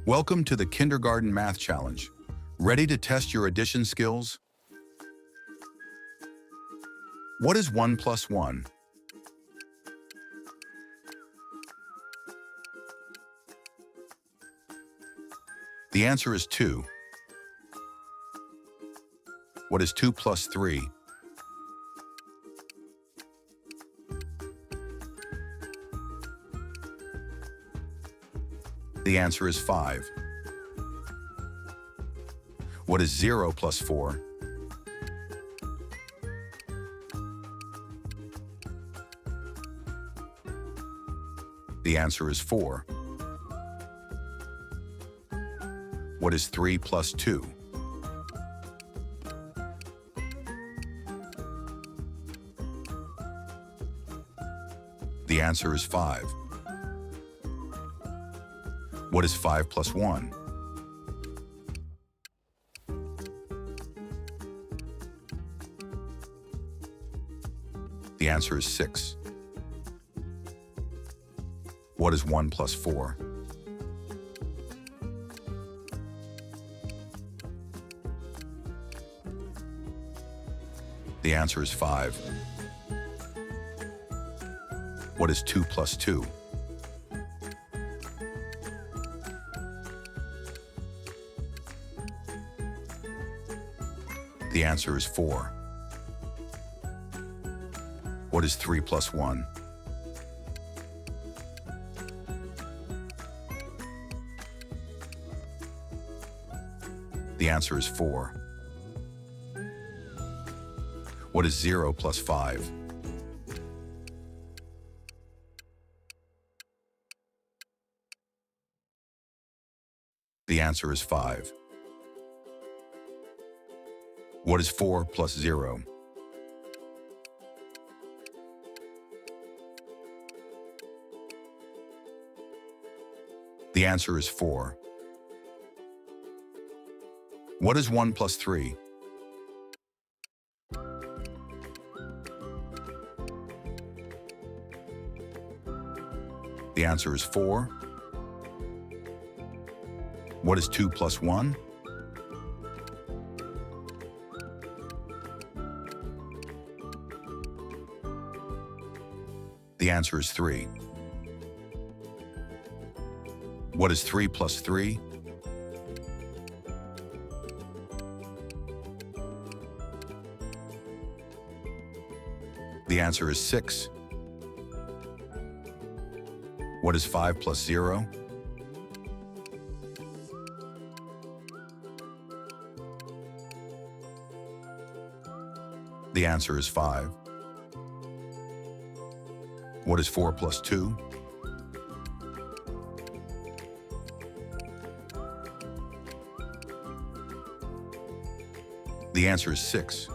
Welcome to the Kindergarten Math Challenge. Ready to test your addition skills? What is 1 plus 1? The answer is 2. What is 2 plus 3? The answer is 5. What is 0 plus 4? The answer is 4. What is 3 plus 2? The answer is 5. What is 5 plus 1? The answer is 6. What is 1 plus 4? The answer is 5. What is 2 plus 2? The answer is 4. What is 3 plus 1? The answer is 4. What is 0 plus 5? The answer is 5. What is 4 plus 0? The answer is 4. What is 1 plus 3? The answer is 4. What is 2 plus 1? The answer is 3. What is 3 plus 3? The answer is 6. What is 5 plus 0? The answer is 5. What is 4 plus 2? The answer is 6.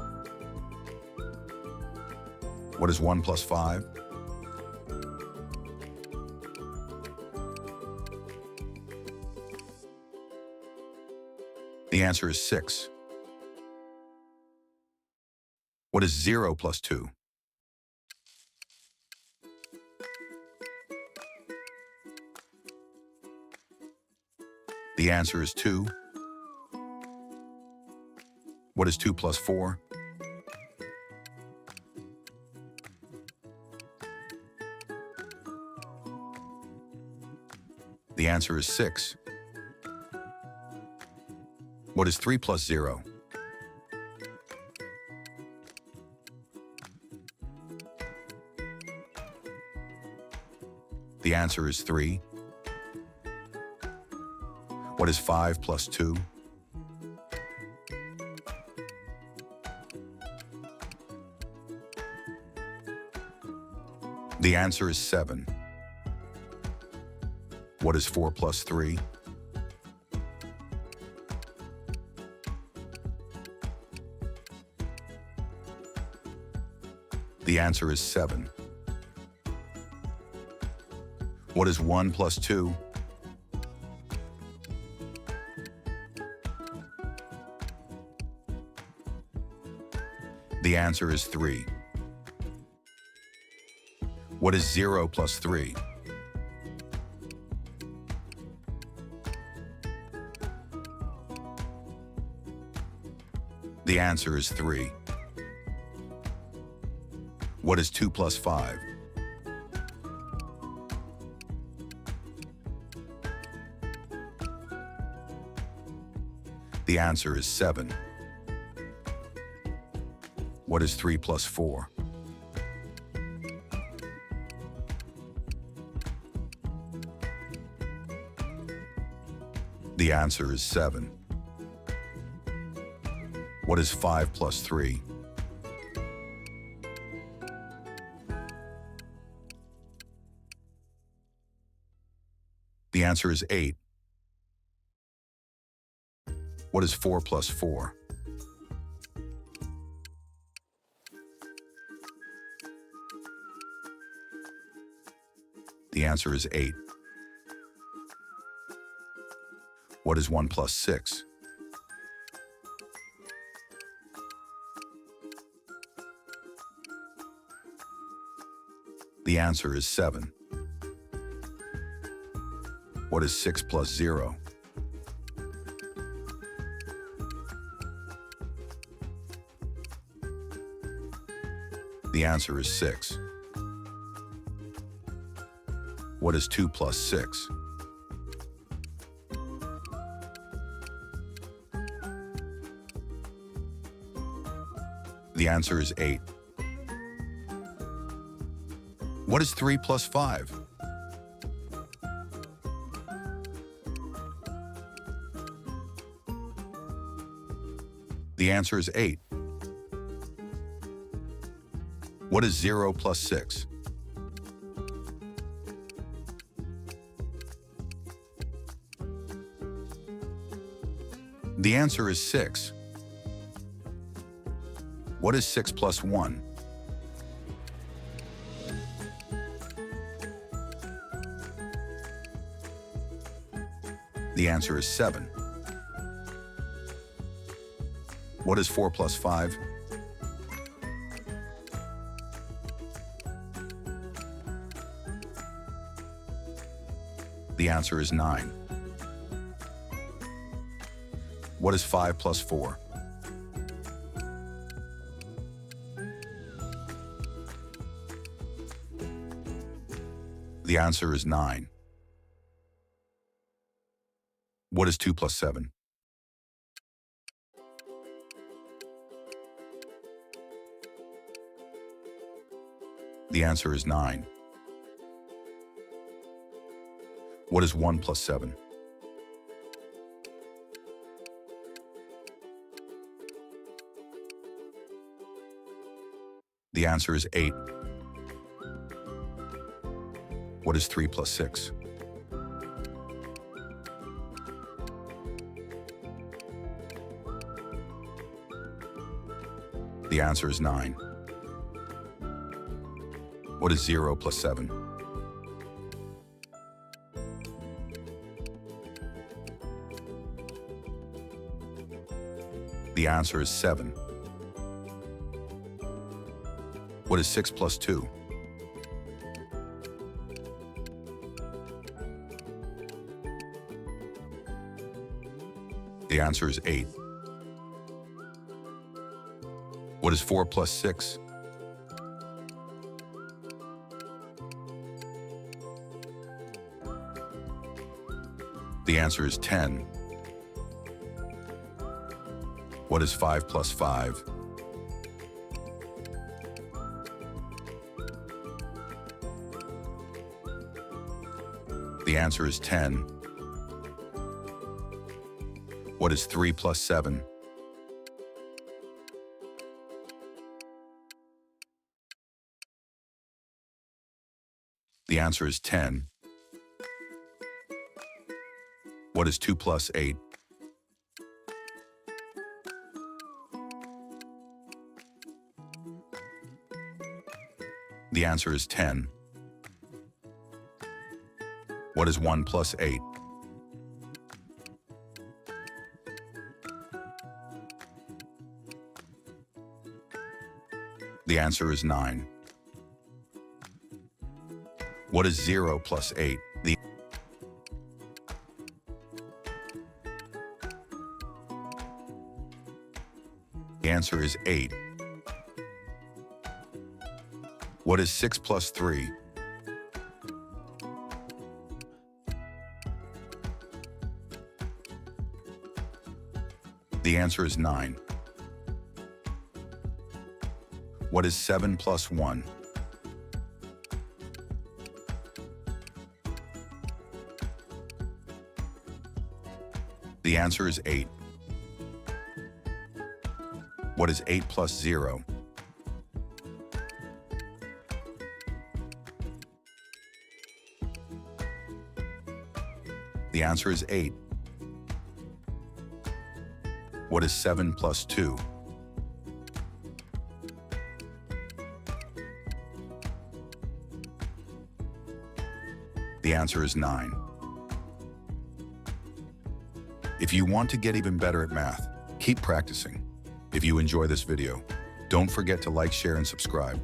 What is 1 plus 5? The answer is 6. What is 0 plus 2? The answer is 2. What is 2 plus 4? The answer is 6. What is 3 plus 0? The answer is 3. What is 5 plus 2? The answer is 7. What is 4 plus 3? The answer is 7. What is 1 plus 2? The answer is 3. What is 0 plus 3? The answer is 3. What is 2 plus 5? The answer is 7. What is 3 plus 4? The answer is 7. What is 5 plus 3? The answer is 8. What is 4 plus 4? The answer is 8. What is 1 plus 6? The answer is 7. What is 6 plus 0? The answer is 6. What is 2 plus 6? The answer is 8. What is 3 plus 5? The answer is 8. What is 0 plus 6? The answer is 6. What is 6 plus 1? The answer is 7. What is 4 plus 5? The answer is 9. What is 5 plus 4? The answer is 9. What is 2 plus 7? The answer is 9. What is 1 plus 7? The answer is 8. What is 3 plus 6? The answer is 9. What is 0 plus 7? The answer is 7. What is 6 plus 2? The answer is 8. What is 4 plus 6? The answer is 10. What is 5 plus 5? The answer is 10. What is 3 plus 7? The answer is 10. What is 2 plus 8? The answer is 10. What is 1 plus 8? The answer is 9. What is 0 plus 8? The The answer is 8. What is 6 plus 3? The answer is 9. What is 7 plus 1? The answer is 8. What is 8 plus 0? The answer is 8. What is 7 plus 2? The answer is 9. If you want to get even better at math, keep practicing. If you enjoy this video, don't forget to like, share, and subscribe.